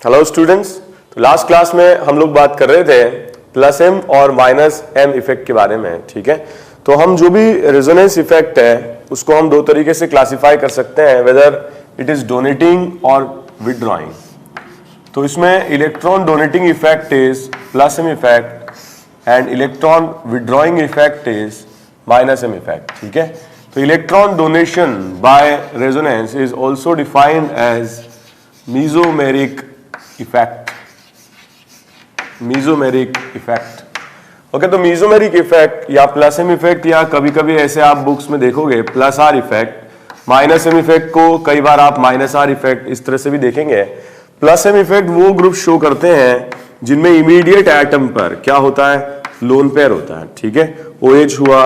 Hello students, तो last class में हम लोग बात कर रहे थे प्लस एम और माइनस एम इफेक्ट के बारे में। ठीक है, तो हम जो भी रेजोनेंस इफेक्ट है उसको हम दो तरीके से क्लासिफाई कर सकते हैं, वेदर इट इज डोनेटिंग और विदड्रॉइंग। तो इसमें electron donating effect is plus M effect and electron withdrawing effect is minus M effect. ठीक है, तो electron donation by resonance is also defined as mesomeric effect. Mesomeric effect. Okay, तो mesomeric effect या plus M effect, या कभी कभी ऐसे आप बुक्स में देखोगे plus R effect, minus M effect को कई बार आप माइनस आर इफेक्ट इस तरह से भी देखेंगे। प्लस एम इफेक्ट वो ग्रुप शो करते हैं जिनमें इमीडिएट एटम पर क्या होता है, लोन पेयर होता है। ठीक है, OH हुआ,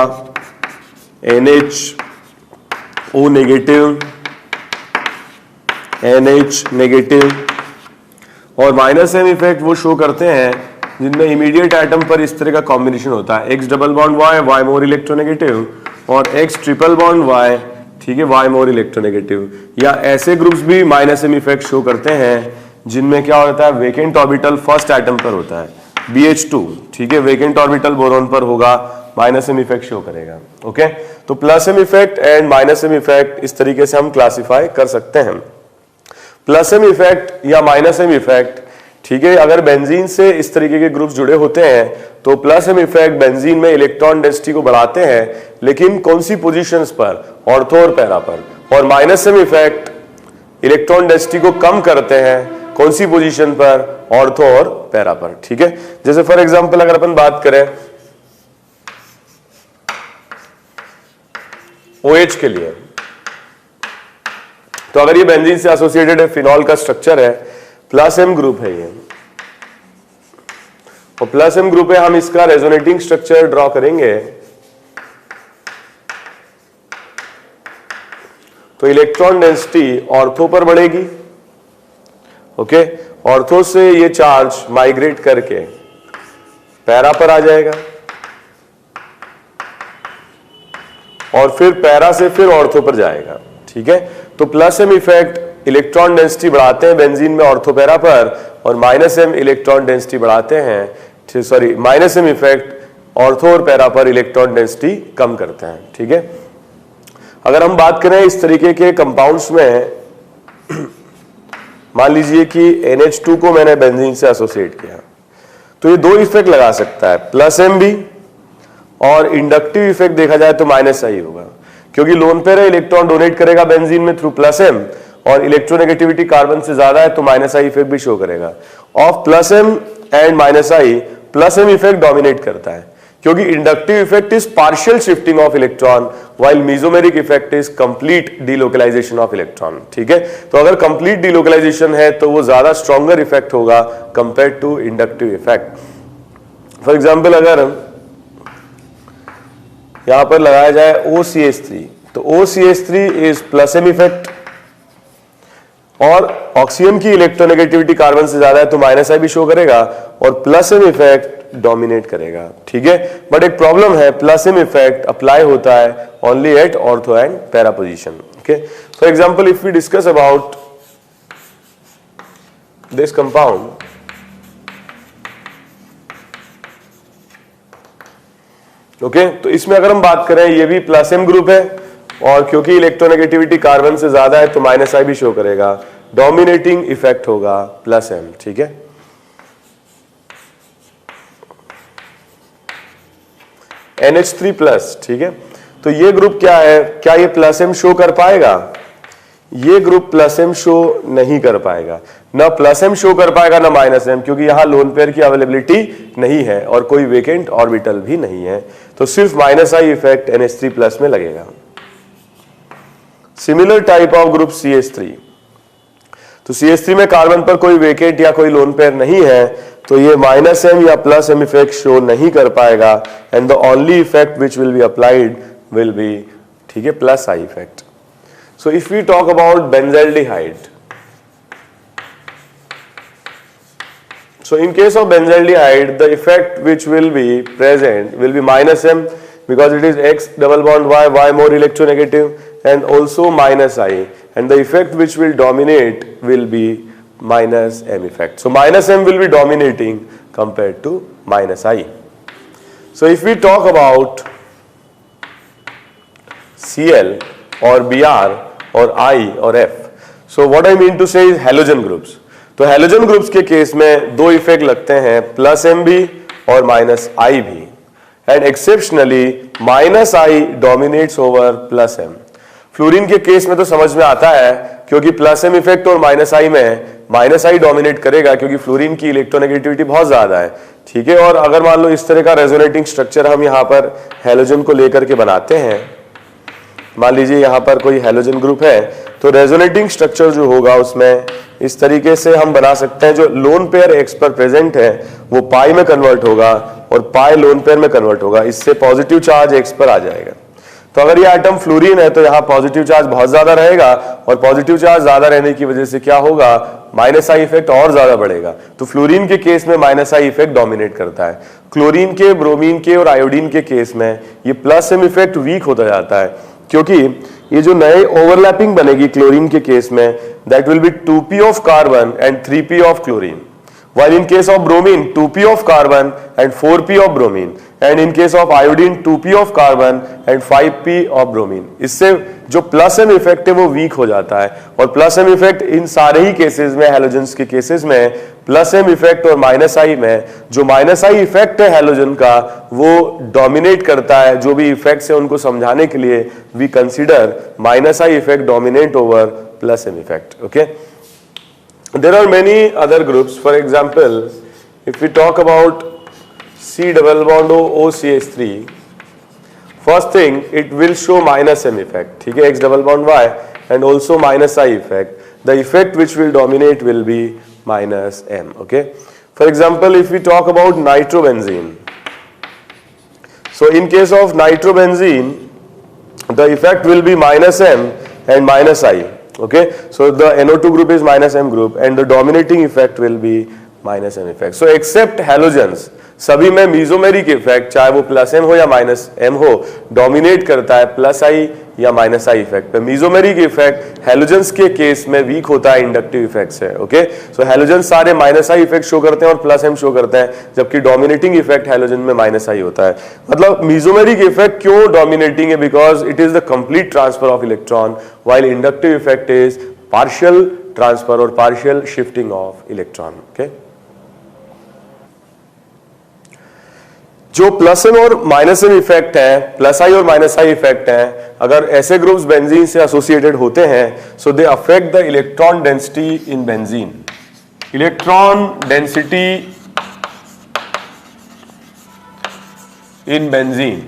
NH, O negative, NH negative, और माइनस एम इफेक्ट वो शो करते हैं जिनमें इमीडिएट एटम पर इस तरह का कॉम्बिनेशन होता है, X double bond Y, Y more electronegative, और X ट्रिपल बॉन्ड Y, ठीक है, Y मोर इलेक्ट्रोनेगेटिव। या ऐसे ग्रुप्स भी माइनस एम इफेक्ट शो करते हैं जिनमें क्या होता है, वेकेंट ऑर्बिटल फर्स्ट एटम पर होता है, BH2, ठीक है, वेकेंट ऑर्बिटल बोरॉन पर होगा, माइनस एम इफेक्ट शो करेगा। ओके, तो plus M effect and minus M effect इस तरीके से हम क्लासिफाई कर सकते हैं। प्लस एम इफेक्ट या माइनस एम इफेक्ट, ठीक है, अगर बेंजीन से इस तरीके के ग्रुप्स जुड़े होते हैं तो प्लस एम इफेक्ट बेंजीन में इलेक्ट्रॉन डेंसिटी को बढ़ाते हैं, लेकिन कौन सी पोजीशंस पर, ऑर्थो और पैरा पर। और minus M effect electron density को कम करते हैं, कौन सी पोजीशन पर, ऑर्थो और पैरा पर। ठीक है, जैसे फॉर एग्जांपल अगर अपन बात करें OH के लिए, तो अगर ये बेंजीन से एसोसिएटेड है, फिनॉल का स्ट्रक्चर है, प्लस एम ग्रुप है ये, और प्लस एम ग्रुप है, हम इसका रेजोनेटिंग स्ट्रक्चर ड्रॉ करेंगे। तो इलेक्ट्रॉन डेंसिटी ऑर्थो पर बढ़ेगी। ओके, ऑर्थो से ये चार्ज माइग्रेट करके पैरा पर आ जाएगा, और फिर पैरा से फिर ऑर्थो पर जाएगा। ठीक है, तो plus M effect electron density बढ़ाते हैं बेंजीन में ऑर्थो पैरा पर, और माइनस एम इलेक्ट्रॉन डेंसिटी बढ़ाते हैं, sorry, minus M effect ortho और पैरा पर इलेक्ट्रॉन डेंसिटी कम करते हैं। ठीक है, अगर हम बात करें इस तरीके के कंपाउंड्स में, मान लीजिए कि NH2 को मैंने बेंजीन से एसोसिएट किया, तो ये दो इफेक्ट लगा सकता है, प्लस एम भी, और इंडक्टिव इफेक्ट देखा जाए तो माइनस आई होगा, क्योंकि लोन पेयर है, इलेक्ट्रॉन डोनेट करेगा बेंजीन में थ्रू प्लस एम, और इलेक्ट्रोनेगेटिविटी कार्बन से ज्यादा है तो माइनस आई इफेक्ट भी शो करेगा। Of plus M and minus I, plus M effect dominate करता है, क्योंकि inductive effect is partial shifting of electron, while mesomeric effect is complete delocalization of electron. ठीक है, तो अगर कंप्लीट डिलोकलाइजेशन है तो वो ज्यादा स्ट्रॉन्गर इफेक्ट होगा compared to inductive effect. For example अगर यहां पर लगाया जाए OCH3, तो OCH3 is plus M effect, और ऑक्सीजन की इलेक्ट्रोनेगेटिविटी कार्बन से ज्यादा है तो माइनस आई भी शो करेगा, और प्लस एम इफेक्ट डोमिनेट करेगा। ठीक है, बट एक प्रॉब्लम है, प्लस एम इफेक्ट अप्लाई होता है only at ortho and para position. Okay, for example if we discuss about this compound, okay, तो इसमें अगर हम बात करें, ये भी प्लस एम ग्रुप है, और क्योंकि इलेक्ट्रोनेगेटिविटी कार्बन से ज्यादा है तो माइनस आई भी शो करेगा, डोमिनेटिंग इफेक्ट होगा प्लस एम। ठीक है, NH3 प्लस, ठीक है, तो ये ग्रुप क्या है, क्या ये प्लस एम शो कर पाएगा? ये ग्रुप प्लस एम शो नहीं कर पाएगा, ना प्लस एम शो कर पाएगा ना माइनस एम, क्योंकि यहां लोन पेयर की अवेलेबिलिटी नहीं है और कोई वेकेंट ऑर्बिटल भी नहीं है, तो सिर्फ minus I effect NH3 plus में लगेगा। Similar type of group CH3, तो CH3 में कार्बन पर कोई वेकेंट या कोई लोन पेयर नहीं है, तो ये माइनस एम या प्लस एम इफेक्ट शो नहीं कर पाएगा, and the only effect which will be applied will be, ठीक है, plus I effect. So if we talk about benzaldehyde, so in case of benzaldehyde the effect which will be present will be minus m, because it is X double bond Y, Y more electronegative, and also minus I, and the effect which will dominate will be minus M effect. So minus M will be dominating compared to minus I. So if we talk about Cl or Br or I or F, so what I mean to say is halogen groups. तो halogen groups के case में दो effect लगते हैं, plus M भी और minus I भी, and exceptionally minus I dominates over plus M. Fluorine के केस में तो समझ में आता है क्योंकि प्लस M इफेक्ट और माइनस I में माइनस I डोमिनेट करेगा क्योंकि फ्लोरीन की इलेक्ट्रोनेगेटिविटी बहुत ज्यादा है, ठीक है. और अगर मान लो इस तरह का रेजोनेटिंग स्ट्रक्चर हम यहाँ पर हेलोजन को लेकर के बनाते हैं, मान लीजिए यहाँ पर कोई हेलोजन ग्रुप है, तो रेजोनेटिंग स्ट्रक्चर जो होगा उसमें इस तरीके से हम बना सकते हैं. जो लोन पेयर एक्स पर प्रेजेंट है वो पाई में कन्वर्ट होगा और पाई लोन पेयर में कन्वर्ट होगा, इससे पॉजिटिव चार्ज एक्स पर आ जाएगा. तो अगर ये एटम फ्लोरीन है तो यहाँ पॉजिटिव चार्ज बहुत ज्यादा रहेगा और पॉजिटिव चार्ज ज्यादा रहने की वजह से क्या होगा, माइनस आई इफेक्ट और ज्यादा बढ़ेगा. तो फ्लोरीन के केस में माइनस आई इफेक्ट डोमिनेट करता है. क्लोरीन के, ब्रोमीन के और आयोडीन के केस में ये प्लस एम इफेक्ट वीक होता जाता है क्योंकि ये जो नए ओवरलैपिंग बनेगी क्लोरीन के केस में, that will be 2p of carbon and 3p of chlorine, while in case of bromine 2p of carbon and 4p of bromine, and in case of iodine 2p of carbon and 5p of bromine. इससे जो plus M effect है वो week हो जाता है. और plus M effect in सारे ही cases में, हेलोजन्स के केसेस में प्लस एम इफेक्ट और माइनस आई में जो माइनस आई इफेक्ट है हेलोजन का वो डोमिनेट करता है. जो भी इफेक्ट्स है उनको समझाने के लिए we consider minus I effect dominate over plus M effect. Okay, there are many other groups. For example, if we talk about C double bond O OCH3, first thing it will show minus M effect, ठीक है, X double bond Y and also minus I effect. The effect which will dominate will be minus M. Okay. For example, if we talk about nitrobenzene, so in case of nitrobenzene, the effect will be minus M and minus I. Okay, so the NO2 group is minus M group and the dominating effect will be minus M effect. So except halogens, सभी में mesomeric effect चाहे वो plus M हो या minus M हो dominate करता है plus आई या माइनस आई इफेक्ट पे. मीजोमेरिक इफेक्ट हेलोजेंस के केस में वीक होता है इंडक्टिव इफेक्ट से. ओके, सो हेलोजेंस सारे माइनस आई इफेक्ट शो करते हैं और प्लस एम शो करते हैं, जबकि डोमिनेटिंग इफेक्ट हेलोजन में माइनस आई होता है. मतलब मीजोमेरिक इफेक्ट क्यों डोमिनेटिंग है, because it is the complete transfer of electron, while inductive effect is partial transfer और partial shifting of electron. Okay, जो प्लस एम और माइनस एम इफेक्ट है, प्लस आई और माइनस आई इफेक्ट है, अगर ऐसे ग्रुप्स बेंजीन से एसोसिएटेड होते हैं so they affect the electron density in benzene. Electron density in benzene,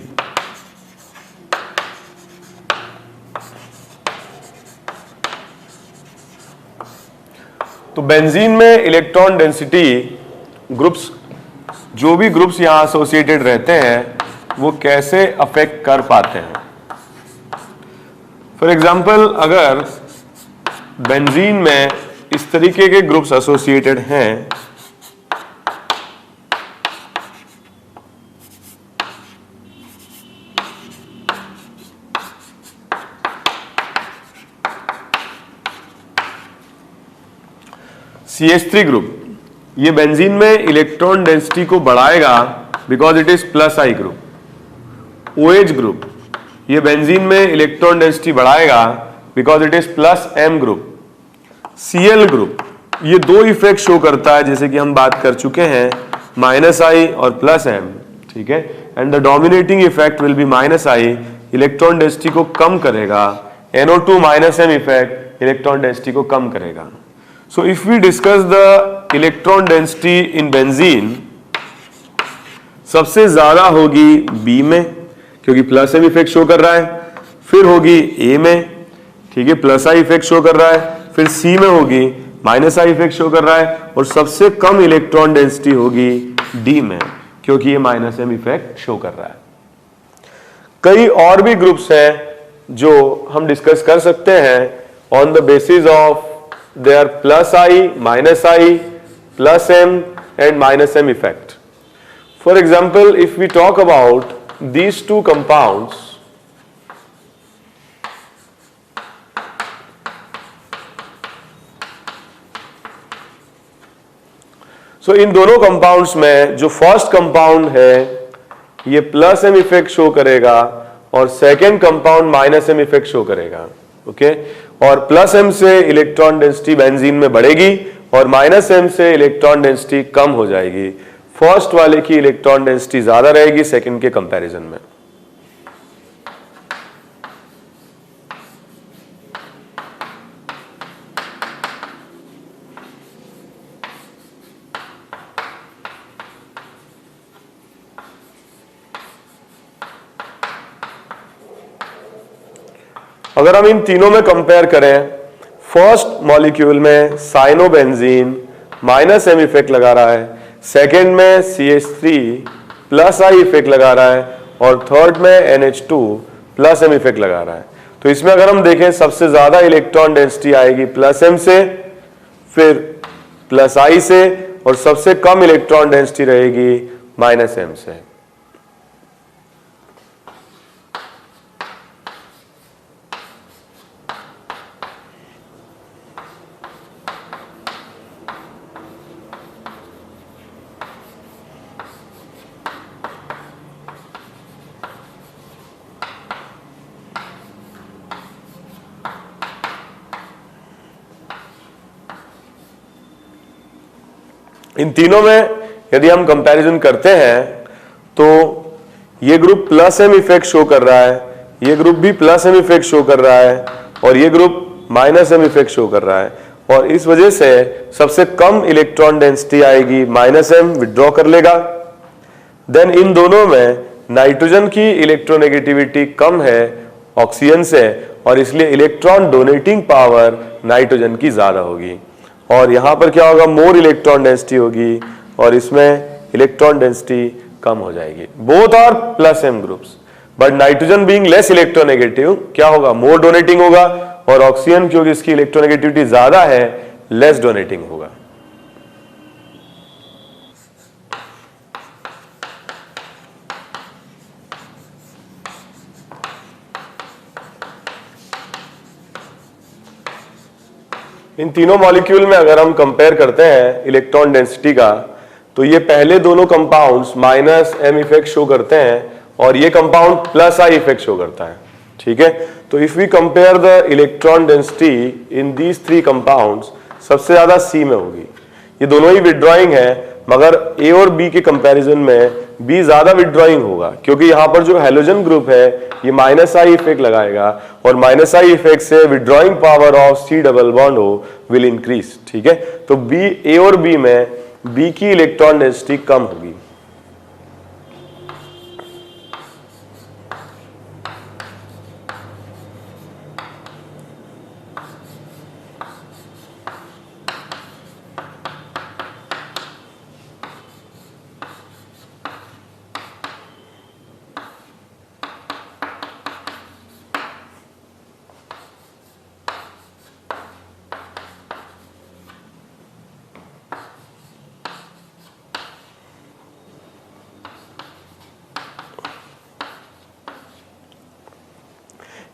तो बेंजीन में इलेक्ट्रॉन डेंसिटी ग्रुप्स, जो भी ग्रुप्स यहां एसोसिएटेड रहते हैं वो कैसे अफेक्ट कर पाते हैं. फॉर एग्जाम्पल, अगर बेंजीन में इस तरीके के ग्रुप्स एसोसिएटेड हैं, CH3 ग्रुप, ये बेंजीन में इलेक्ट्रॉन डेंसिटी को बढ़ाएगा because it is plus I group. OH group, ये बेंजीन में इलेक्ट्रॉन डेंसिटी बढ़ाएगा because it is plus M group. Cl group, ये दो इफेक्ट शो करता है जैसे कि हम बात कर चुके हैं, माइनस आई और प्लस M. ठीक है, and the dominating effect will be minus I, electron density को कम करेगा. NO2 minus M effect electron density को कम करेगा. So if we discuss the electron density in benzene, सबसे ज्यादा होगी B में क्योंकि प्लस एम इफेक्ट शो कर रहा है, फिर होगी A में, ठीक है, प्लस आई इफेक्ट शो कर रहा है, फिर C में होगी माइनस आई इफेक्ट शो कर रहा है, और सबसे कम इलेक्ट्रॉन डेंसिटी होगी D में क्योंकि ये माइनस एम इफेक्ट शो कर रहा है. कई और भी ग्रुप्स हैं जो हम डिस्कस कर सकते हैं on the basis of they are plus I, minus I, plus M and minus M effect. For example, if we talk about these two compounds, सो इन दोनों कंपाउंड्स में जो फर्स्ट कंपाउंड है ये प्लस एम इफेक्ट शो करेगा और second compound minus M effect show करेगा। Okay, और plus M से इलेक्ट्रॉन डेंसिटी बेंजीन में बढ़ेगी और माइनस एम से इलेक्ट्रॉन डेंसिटी कम हो जाएगी। फर्स्ट वाले की इलेक्ट्रॉन डेंसिटी ज्यादा रहेगी सेकेंड के कंपैरिजन में। अगर हम इन तीनों में कंपेयर करें, फर्स्ट मॉलिक्यूल में साइनोबेंजीन माइनस एम इफेक्ट लगा रहा है, सेकेंड में CH3 प्लस आई इफेक्ट लगा रहा है और थर्ड में NH2 प्लस एम इफेक्ट लगा रहा है। तो इसमें अगर हम देखें सबसे ज्यादा इलेक्ट्रॉन डेंसिटी आएगी प्लस एम से, फिर प्लस आई से, और सबसे कम इलेक्ट्रॉन डेंसिटी रहेगी माइनस एम से। इन तीनों में यदि हम कंपैरिजन करते हैं तो ये group plus M effect show कर रहा है, ये ग्रुप भी प्लस एम इफेक्ट शो कर रहा है और ये group minus M effect show कर रहा है, और इस वजह से सबसे कम इलेक्ट्रॉन डेंसिटी आएगी माइनस एम, विड्रॉ कर लेगा। देन इन दोनों में नाइट्रोजन की इलेक्ट्रोनेगेटिविटी कम है ऑक्सीजन से और इसलिए इलेक्ट्रॉन डोनेटिंग पावर नाइट्रोजन की ज्यादा होगी, और यहां पर क्या होगा, मोर इलेक्ट्रॉन डेंसिटी होगी और इसमें इलेक्ट्रॉन डेंसिटी कम हो जाएगी। Both are plus M groups, but nitrogen being less electronegative क्या होगा, मोर डोनेटिंग होगा, और ऑक्सीजन क्योंकि इसकी इलेक्ट्रोनेगेटिविटी ज्यादा है लेस डोनेटिंग होगा। इन तीनों मॉलिक्यूल में अगर हम कंपेयर करते हैं इलेक्ट्रॉन डेंसिटी का, तो ये पहले दोनों compounds minus M effect show करते हैं और ये compound plus I effect show करता है। ठीक है, तो if we compare the electron density in these three compounds, सबसे ज्यादा सी में होगी। ये दोनों ही विड्रॉइंग है, मगर ए और बी के कंपैरिजन में बी ज्यादा विड्रॉइंग होगा क्योंकि यहां पर जो हेलोजन ग्रुप है ये माइनस आई इफेक्ट लगाएगा और माइनस आई इफेक्ट से withdrawing power of C double bond O will increase. ठीक है, तो बी, ए और बी में बी की इलेक्ट्रॉन डेंसिटी कम होगी।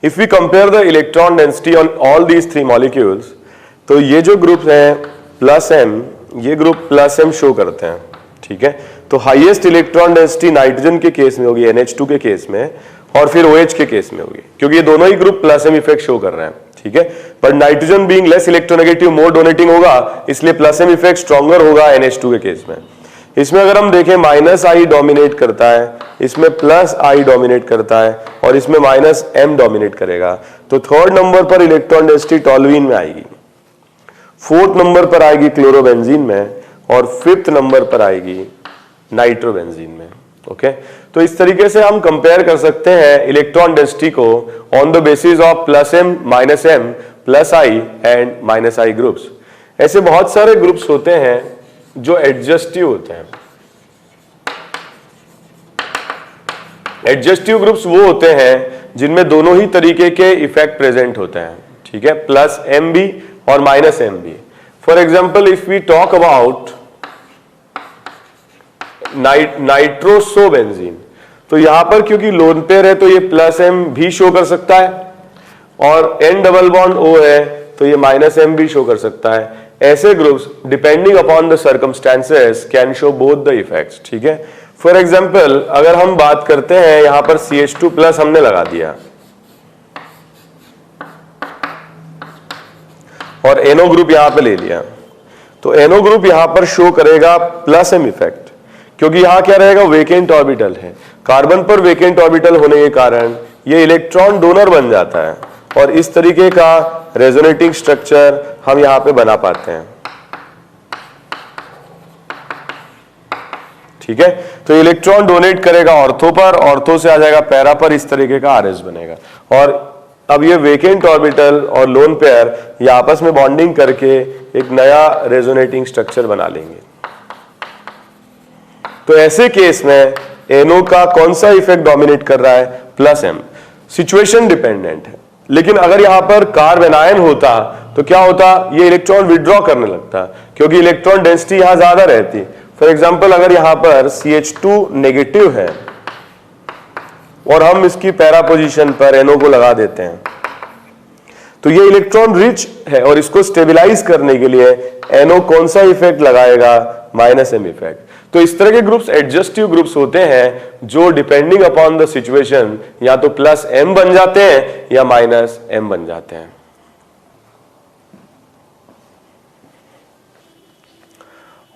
If we compare the electron density on all these three molecules, तो ये जो ग्रुप है प्लस एम, ये ग्रुप प्लस एम शो करते हैं। ठीक है, तो हाईएस्ट इलेक्ट्रॉन डेंसिटी नाइट्रोजन के केस में होगी, NH2 के केस में, और फिर OH के केस में होगी क्योंकि ये दोनों ही group plus M effect show कर रहे हैं। ठीक है, पर nitrogen being less electronegative more donating होगा, इसलिए प्लस एम इफेक्ट स्ट्रॉन्गर होगा NH2 के केस में। इसमें अगर हम देखें माइनस आई डोमिनेट करता है, इसमें प्लस आई डोमिनेट करता है और इसमें माइनस एम डोमिनेट करेगा। तो थर्ड नंबर पर इलेक्ट्रॉन डेंसिटी टॉल्यूइन में आएगी, फोर्थ नंबर पर आएगी क्लोरोबेंजीन में, और फिफ्थ नंबर पर आएगी नाइट्रोबेंजीन में। ओके, तो इस तरीके से हम कंपेयर कर सकते हैं इलेक्ट्रॉन डेंसिटी को on the basis of plus M, minus M, plus I and minus I groups. ऐसे बहुत सारे ग्रुप्स होते हैं जो एडजस्टिव होते हैं। एडजस्टिव ग्रुप्स वो होते हैं जिनमें दोनों ही तरीके के इफेक्ट प्रेजेंट होते हैं। ठीक है, प्लस एम भी और माइनस एम भी। For example if we talk about nitrosobenzene, तो यहां पर क्योंकि लोन पेयर है तो ये प्लस एम भी शो कर सकता है, और एन डबल बॉन्ड ओ है तो ये माइनस एम भी शो कर सकता है। ऐसे groups depending upon the circumstances can show both the effects, ठीक है। फॉर एग्जाम्पल अगर हम बात करते हैं यहां पर CH2+ हमने लगा दिया और NO ग्रुप यहां पे ले लिया, तो NO ग्रुप यहां पर शो करेगा +M इफेक्ट, क्योंकि यहां क्या रहेगा, वेकेंट ऑर्बिटल है। कार्बन पर वेकेंट ऑर्बिटल होने के कारण ये इलेक्ट्रॉन डोनर बन जाता है और इस तरीके का रेजोनेटिंग स्ट्रक्चर हम यहां पे बना पाते हैं, ठीक है। तो इलेक्ट्रॉन डोनेट करेगा ऑर्थो पर, ऑर्थो से आ जाएगा पैरा पर, इस तरीके का RS बनेगा। और अब ये वेकेंट ऑर्बिटल और लोन पेयर ये आपस में बॉन्डिंग करके एक नया रेजोनेटिंग स्ट्रक्चर बना लेंगे। तो ऐसे केस में NO का कौन सा इफेक्ट डोमिनेट कर रहा है, +M। सिचुएशन डिपेंडेंट है, लेकिन अगर यहां पर कार्बन आयन होता तो क्या होता, ये इलेक्ट्रॉन विड्रॉ करने लगता, क्योंकि इलेक्ट्रॉन डेंसिटी यहां ज्यादा रहती। फॉर एग्जाम्पल अगर यहां पर CH2 नेगेटिव है और हम इसकी पैरा पोजीशन पर NO को लगा देते हैं, तो ये इलेक्ट्रॉन रिच है और इसको स्टेबलाइज करने के लिए NO कौन सा इफेक्ट लगाएगा, -M इफेक्ट। तो इस तरह के ग्रुप्स एडजस्टिव ग्रुप्स होते हैं जो डिपेंडिंग अपॉन द सिचुएशन या तो +M बन जाते हैं या -M बन जाते हैं।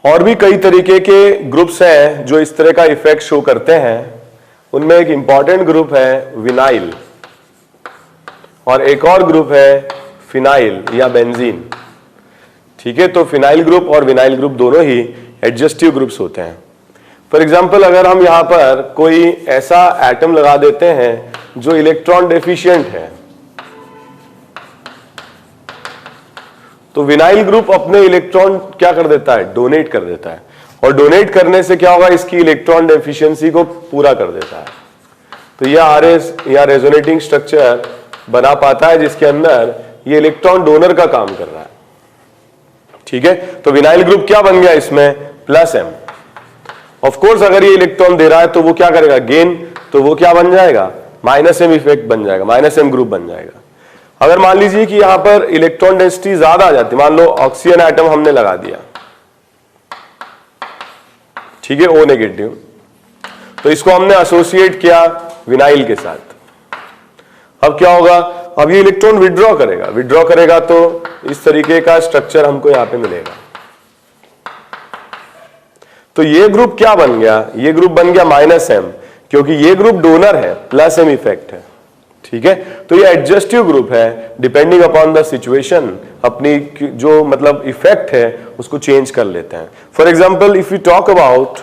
और भी कई तरीके के ग्रुप्स हैं जो इस तरह का इफेक्ट शो करते हैं। उनमें एक इंपॉर्टेंट ग्रुप है विनाइल और एक और ग्रुप है फिनाइल या बेंजीन, ठीक है। तो फिनाइल ग्रुप और विनाइल ग्रुप दोनों ही एडजस्टिव ग्रुप्स होते हैं। फॉर एग्जाम्पल अगर हम यहां पर कोई ऐसा एटम लगा देते हैं जो इलेक्ट्रॉन डेफिशिएंट है, तो विनाइल ग्रुप अपने इलेक्ट्रॉन क्या कर देता है, डोनेट कर देता है, और डोनेट करने से क्या होगा, इसकी इलेक्ट्रॉन डेफिशिएंसी को पूरा कर देता है। तो यह RS या रेजोनेटिंग स्ट्रक्चर बना पाता है जिसके अंदर ये इलेक्ट्रॉन डोनर का काम कर रहा है, ठीक है। तो विनाइल ग्रुप क्या बन गया इसमें, +M। ऑफ कोर्स अगर ये इलेक्ट्रॉन दे रहा है तो वो क्या करेगा, गेन, तो वो क्या बन जाएगा, -M इफेक्ट बन जाएगा, -M ग्रुप बन जाएगा। अगर मान लीजिए कि यहां पर इलेक्ट्रॉन डेंसिटी ज्यादा आ जाती, मान लो ऑक्सीजन एटम हमने लगा दिया, ठीक है, O नेगेटिव, तो इसको हमने एसोसिएट किया विनाइल के साथ। अब क्या होगा, अब ये इलेक्ट्रॉन विड्रॉ करेगा तो इस तरीके का स्ट्रक्चर हमको यहां पे मिलेगा। तो ये ग्रुप क्या बन गया, ये ग्रुप बन गया -M, क्योंकि ये ग्रुप डोनर है, +M इफेक्ट है, ठीक है। तो ये एडजस्टिव ग्रुप है, डिपेंडिंग अपॉन द सिचुएशन अपनी जो मतलब इफेक्ट है उसको चेंज कर लेते हैं। For example if you talk about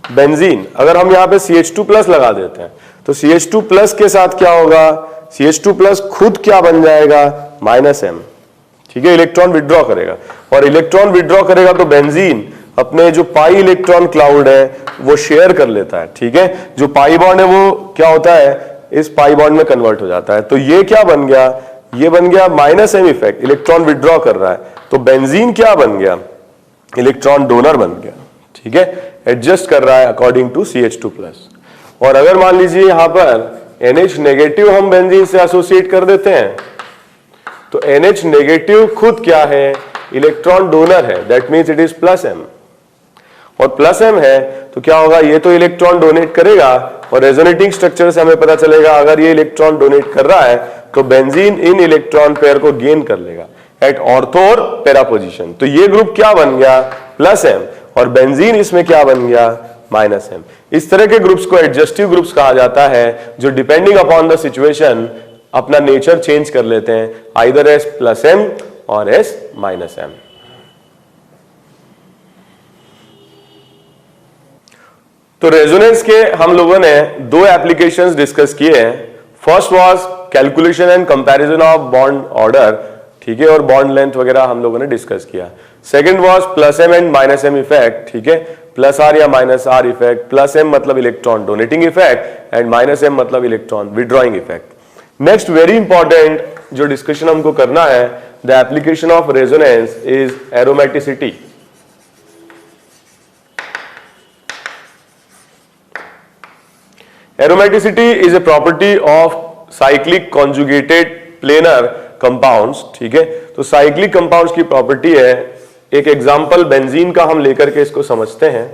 benzene, अगर हम यहां पे CH2+ लगा देते हैं तो CH2+ के साथ क्या होगा, CH2+ खुद क्या बन जाएगा, -M, ठीक है। इलेक्ट्रॉन विड्रॉ करेगा और इलेक्ट्रॉन विड्रॉ करेगा तो बेंजीन अपने जो पाई इलेक्ट्रॉन क्लाउड है वो शेयर कर लेता है, ठीक है। जो पाई बॉन्ड है वो क्या होता है, इस पाई बॉन्ड में कन्वर्ट हो जाता है। तो ये क्या बन गया, ये बन गया -M इफेक्ट, इलेक्ट्रॉन विड्रॉ कर रहा है, तो बेंजीन क्या बन गया, इलेक्ट्रॉन डोनर बन गया, ठीक है, एडजस्ट कर रहा है अकॉर्डिंग टू CH2+। और अगर मान लीजिए यहां पर NH नेगेटिव हम बेंजीन से एसोसिएट कर देते हैं, तो NH नेगेटिव खुद क्या है, इलेक्ट्रॉन डोनर है, that means it is +M। और +M है तो क्या होगा, ये तो इलेक्ट्रॉन डोनेट करेगा और रेजोनेटिंग स्ट्रक्चर से हमें पता चलेगा अगर ये इलेक्ट्रॉन डोनेट कर रहा है तो बेंजीन इन इलेक्ट्रॉन पेयर को गेन कर लेगा एट ऑर्थो और पैरा पोजीशन। तो ये ग्रुप क्या बन गया, +M, और बेंजीन इसमें क्या बन गया, -M। इस तरह के ग्रुप्स को एडजस्टिव ग्रुप्स कहा जाता है जो डिपेंडिंग अपॉन द सिचुएशन अपना नेचर चेंज कर लेते हैं, आइदर एस +M और एस -M। तो रेजोनेंस के हम लोगों ने दो एप्लीकेशंस डिस्कस किए हैं। First was calculation and comparison of bond order, ठीक है, और बॉन्ड लेंथ वगैरह हम लोगों ने डिस्कस किया। Second was +M and -M effect, ठीक है, +R या -R इफेक्ट। +M मतलब electron donating effect and -M मतलब electron withdrawing effect. Next very important जो डिस्कशन हमको करना है, the application of resonance is aromaticity. Aromaticity is a property of cyclic conjugated planar compounds, ठीक है। तो साइक्लिक कंपाउंड्स की प्रॉपर्टी है, एक एग्जांपल बेंजीन का हम लेकर के इसको समझते हैं।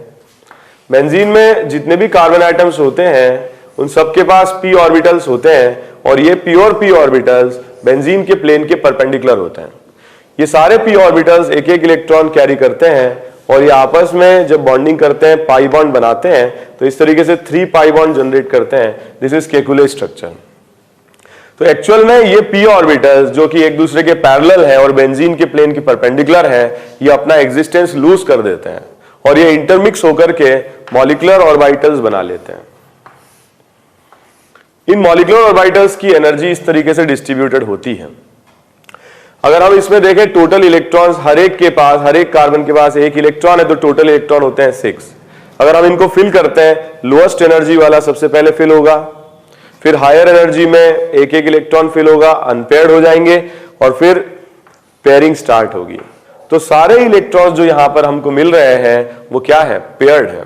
बेंजीन में जितने भी कार्बन एटम्स होते हैं उन सबके पास p ऑर्बिटल्स होते हैं और ये प्योर p ऑर्बिटल्स बेंजीन के प्लेन के परपेंडिकुलर होते हैं। ये सारे p ऑर्बिटल्स एक एक इलेक्ट्रॉन कैरी करते हैं और ये आपस में जब बॉन्डिंग करते हैं पाई बॉन्ड बनाते हैं तो इस तरीके से 3 पाई बॉन्ड जनरेट करते हैं। This is Kekule structure. तो एक्चुअल में ये p ऑर्बिटल्स जो कि एक दूसरे के पैरेलल है और बेंजीन के प्लेन के परपेंडिकुलर है, ये अपना एग्जिस्टेंस लूज कर देते हैं और ये इंटरमिक्स होकर के मॉलिक्यूलर ऑर्बिटल्स बना लेते हैं। इन मॉलिक्यूलर ऑर्बिटल्स की एनर्जी इस तरीके से डिस्ट्रीब्यूटेड होती है। अगर हम इसमें देखें टोटल इलेक्ट्रॉन्स, हर एक के पास, हर एक कार्बन के पास एक इलेक्ट्रॉन है तो टोटल इलेक्ट्रॉन होते हैं 6। अगर हम इनको फिल करते हैं, लोएस्ट एनर्जी वाला सबसे पहले फिल होगा, फिर हायर एनर्जी में एक एक इलेक्ट्रॉन फिल होगा, अनपेयर्ड हो जाएंगे और फिर पेयरिंग स्टार्ट होगी। तो सारे इलेक्ट्रॉन्स जो यहां पर हमको मिल रहे हैं वो क्या है, पेयर्ड है,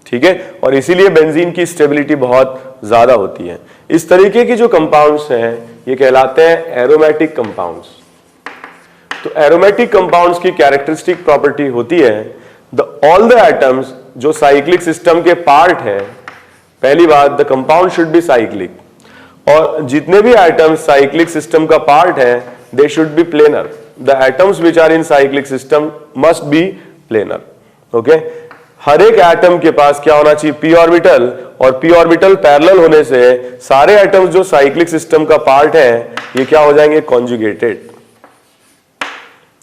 ठीक है। और इसीलिए बेंजीन की स्टेबिलिटी बहुत ज्यादा होती है। इस तरीके की जो कंपाउंड्स हैं ये कहलाते हैं एरोमेटिक कंपाउंड्स। तो एरोमेटिक कंपाउंड्स की कैरेक्टरिस्टिक प्रॉपर्टी होती है ऑल द एटम्स जो साइक्लिक सिस्टम के पार्ट है, पहली बात the compound should be cyclic, और जितने भी एटम्स साइक्लिक सिस्टम का पार्ट है they should be planar. The atoms which are in cyclic system must be planar, okay. हर एक एटम के पास क्या होना चाहिए, p ऑर्बिटल, और p ऑर्बिटल पैरेलल होने से सारे एटम्स जो साइक्लिक सिस्टम का पार्ट है ये क्या हो जाएंगे, कॉन्जुगेटेड,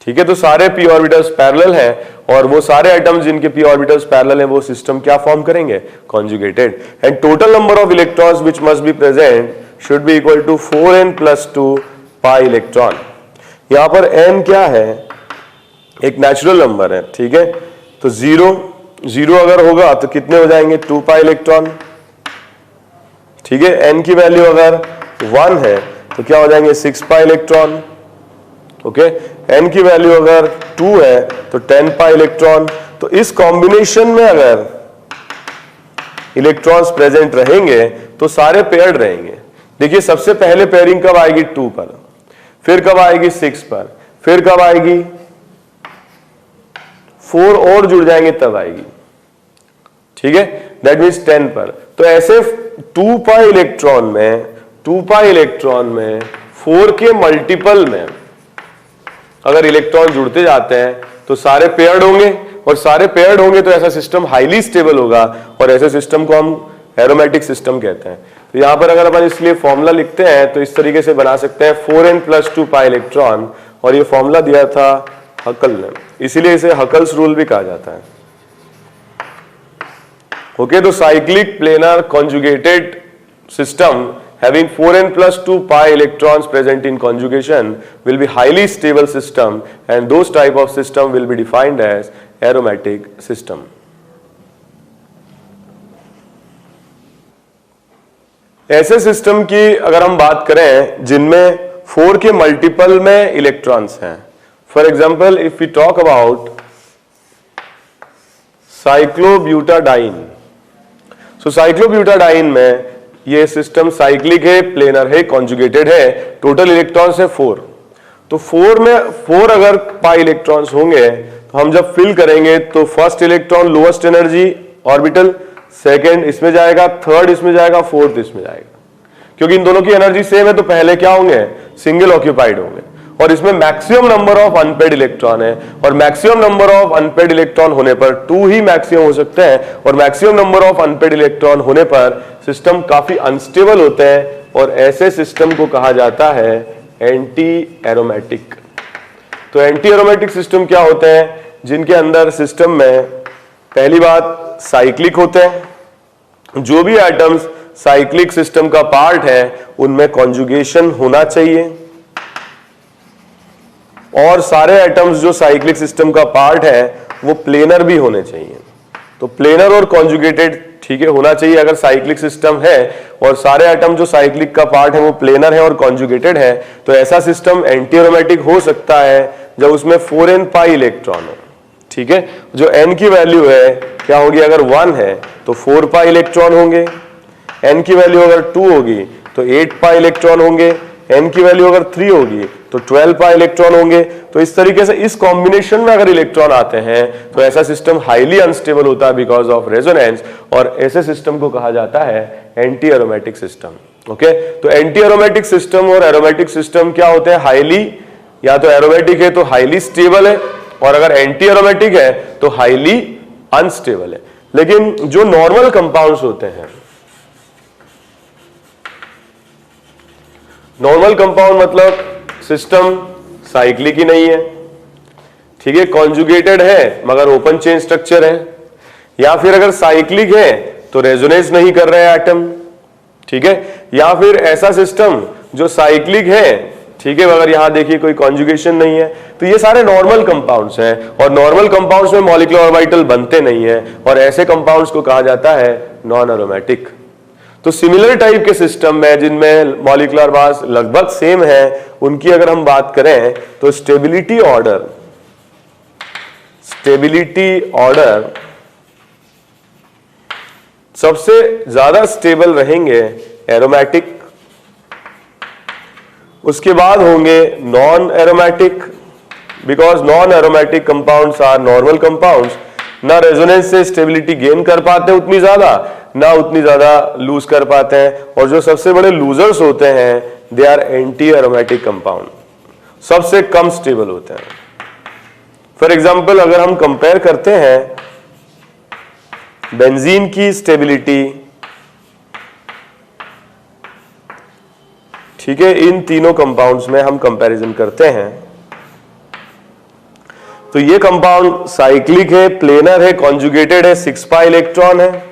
ठीक है। तो सारे p ऑर्बिटल्स पैरेलल हैं और वो सारे एटम्स जिनके p ऑर्बिटल्स पैरेलल हैं वो सिस्टम क्या फॉर्म करेंगे, conjugated. And total number of electrons which must be present should be equal to 4n+2 pi electron. यहां पर n क्या है, एक नेचुरल नंबर है, ठीक है। तो 0 अगर होगा तो कितने हो जाएंगे, 2 पाई इलेक्ट्रॉन, ठीक है। n की वैल्यू अगर 1 है तो क्या हो जाएंगे, 6 पाई इलेक्ट्रॉन, ओके। n की वैल्यू अगर 2 है तो 10 पाई इलेक्ट्रॉन। तो इस कॉम्बिनेशन में अगर इलेक्ट्रॉन्स प्रेजेंट रहेंगे तो सारे पेयर्ड रहेंगे। देखिए सबसे पहले पेयरिंग कब आएगी, 2 पर, फिर कब आएगी 6 पर, फिर कब आएगी 4 और जुड़ जाएंगे तब आएगी, ठीक है, दैट मीन्स 10 पर। तो ऐसे 2 पाई इलेक्ट्रॉन में 4 के मल्टीपल में अगर इलेक्ट्रॉन जुड़ते जाते हैं तो सारे पेयर्ड होंगे, और सारे पेयर्ड होंगे तो ऐसा सिस्टम हाईली स्टेबल होगा और ऐसे सिस्टम को हम एरोमेटिक सिस्टम कहते हैं। तो यहां पर अगर अपन इसलिए फॉर्मूला लिखते हैं तो इस तरीके से बना सकते हैं 4n+2 पाई इलेक्ट्रॉन, और ये फॉर्मूला दिया था हकल ने, इसीलिए इसे हकल्स रूल भी कहा जाता है, ओके। तो cyclic planar conjugated system having 4n+2 pi electrons present in conjugation will be highly stable system, and those type of system will be defined as aromatic system. ऐसे सिस्टम की अगर हम बात करें जिनमें 4 के मल्टीपल में इलेक्ट्रॉन्स हैं, for example if we talk about cyclobutadiene, so cyclobutadiene में ये सिस्टम साइक्लिक है, प्लेनर है, कॉन्जुगेटेड है, टोटल इलेक्ट्रॉन्स है 4। तो 4 में 4 अगर पाई इलेक्ट्रॉन्स होंगे तो हम जब फिल करेंगे तो first electron lowest energy orbital, second इसमें जाएगा, थर्ड इसमें जाएगा, फोर्थ इसमें जाएगा, क्योंकि इन दोनों की एनर्जी सेम है तो पहले क्या होंगे, सिंगल ऑक्यूपाइड होंगे। और इसमें maximum number of unpaired electron है, और maximum number of unpaired electron होने पर 2 ही मैक्सिमम हो सकते हैं, और maximum number of unpaired electron होने पर सिस्टम काफी अनस्टेबल होते हैं, और ऐसे सिस्टम को कहा जाता है एंटी एरोमेटिक। तो एंटी एरोमेटिक सिस्टम क्या होते हैं, जिनके अंदर सिस्टम में पहली बात साइक्लिक होते हैं, जो भी एटम्स साइक्लिक सिस्टम का पार्ट है उनमें कॉन्जुगेशन होना चाहिए, और सारे एटम्स जो साइक्लिक सिस्टम का पार्ट है वो प्लेनर भी होने चाहिए। तो प्लेनर और कॉन्जुगेटेड, ठीक है, होना चाहिए अगर साइक्लिक सिस्टम है, और सारे एटम जो साइक्लिक का पार्ट है वो प्लेनर है और कॉन्जुगेटेड है, तो ऐसा सिस्टम एंटी एरोमेटिक हो सकता है जब उसमें 4n पाई इलेक्ट्रॉन हो, ठीक है। जो n की वैल्यू है क्या होगी, अगर 1 है तो 4 पाई इलेक्ट्रॉन होंगे, n की वैल्यू अगर 2 होगी तो 8 पाई इलेक्ट्रॉन होंगे, n की वैल्यू अगर 3 होगी तो 12 पाई इलेक्ट्रॉन होंगे। तो इस तरीके से इस कॉम्बिनेशन में अगर इलेक्ट्रॉन आते हैं तो ऐसा सिस्टम हाईली अनस्टेबल होता है बिकॉज ऑफ रेजोनेंस, और ऐसे सिस्टम को कहा जाता है एंटी एरोमेटिक सिस्टम। ओके, तो एंटी एरोमेटिक सिस्टम और एरोमेटिक सिस्टम क्या होते हैं? हाईली, या तो एरोमेटिक है तो हाईली स्टेबल है, और अगर एंटी एरोमेटिक है तो हाईली अनस्टेबल है। लेकिन जो नॉर्मल कंपाउंड्स होते हैं, नॉर्मल कंपाउंड मतलब सिस्टम साइक्लिक ही नहीं है, ठीक है, कॉन्जुगेटेड है मगर ओपन चेन स्ट्रक्चर है, या फिर अगर साइक्लिक है तो रेजोनेंस नहीं कर रहे हैं एटम, ठीक है, या फिर ऐसा सिस्टम जो साइक्लिक है, ठीक है, मगर यहां देखिए कोई कॉन्जुगेशन नहीं है। तो ये सारे नॉर्मल कंपाउंड्स हैं, और नॉर्मल कंपाउंड्स में मॉलिक्यूलर ऑर्बिटल बनते नहीं है, और ऐसे कंपाउंड्स को कहा जाता है नॉन एरोमेटिक। तो सिमिलर टाइप के सिस्टम में जिनमें मॉलिक्यूलर मास लगभग सेम है, उनकी अगर हम बात करें तो स्टेबिलिटी ऑर्डर सबसे ज्यादा स्टेबल रहेंगे एरोमेटिक, उसके बाद होंगे non aromatic, because non aromatic compounds are normal compounds, ना रेजोनेंस से स्टेबिलिटी गेन कर पाते हैं उतनी ज्यादा, ना उतनी ज्यादा लूज कर पाते हैं, और जो सबसे बड़े लूजर्स होते हैं they are anti aromatic compound, सबसे कम स्टेबल होते हैं। फॉर एग्जाम्पल अगर हम कंपेयर करते हैं बेंजीन की स्टेबिलिटी, ठीक है, इन तीनों कंपाउंड्स में हम कंपैरिजन करते हैं, तो ये कंपाउंड साइक्लिक है, प्लेनर है, कॉन्जुगेटेड है, 6 पाई इलेक्ट्रॉन है,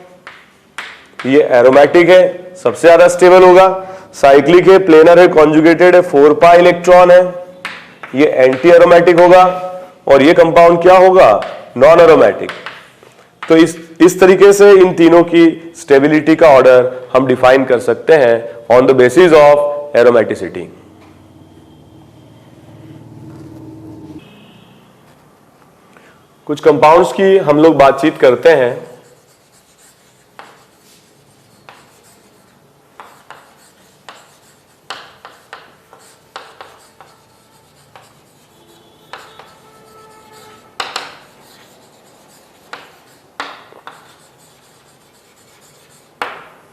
ये एरोमेटिक है, सबसे ज्यादा स्टेबल होगा। साइक्लिक है, प्लेनर है, कॉन्जुगेटेड है, 4 पाई इलेक्ट्रॉन है, ये एंटी एरोमेटिक होगा, और ये कंपाउंड क्या होगा? Non aromatic. तो इस तरीके से इन तीनों की स्टेबिलिटी का ऑर्डर हम डिफाइन कर सकते हैं on the basis of aromaticity. कुछ कंपाउंड्स की हम लोग बातचीत करते हैं।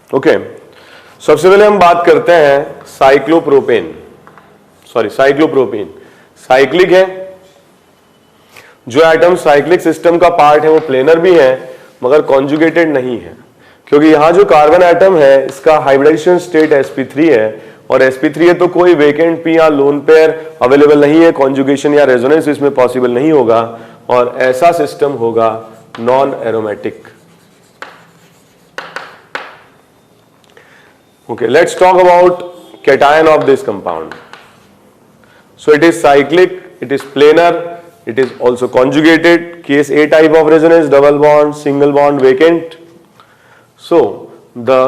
ओके, सबसे पहले हम बात करते हैं साइक्लोप्रोपेन, साइक्लिक है, जो एटम साइक्लिक सिस्टम का पार्ट है वो प्लेनर भी है मगर कॉन्जुगेटेड नहीं है, क्योंकि यहां जो कार्बन एटम है इसका हाइब्रिडाइजेशन स्टेट sp3 है, और sp3 है तो कोई वेकेंट पी या लोन पेयर अवेलेबल नहीं है, कॉन्जुगेशन या रेजोनेंस इसमें पॉसिबल नहीं होगा, और ऐसा सिस्टम होगा non aromatic. Okay, let's talk about cation of this compound. So it is cyclic, it is planar, it is also conjugated, case A type of resonance, double bond, single bond, vacant. So the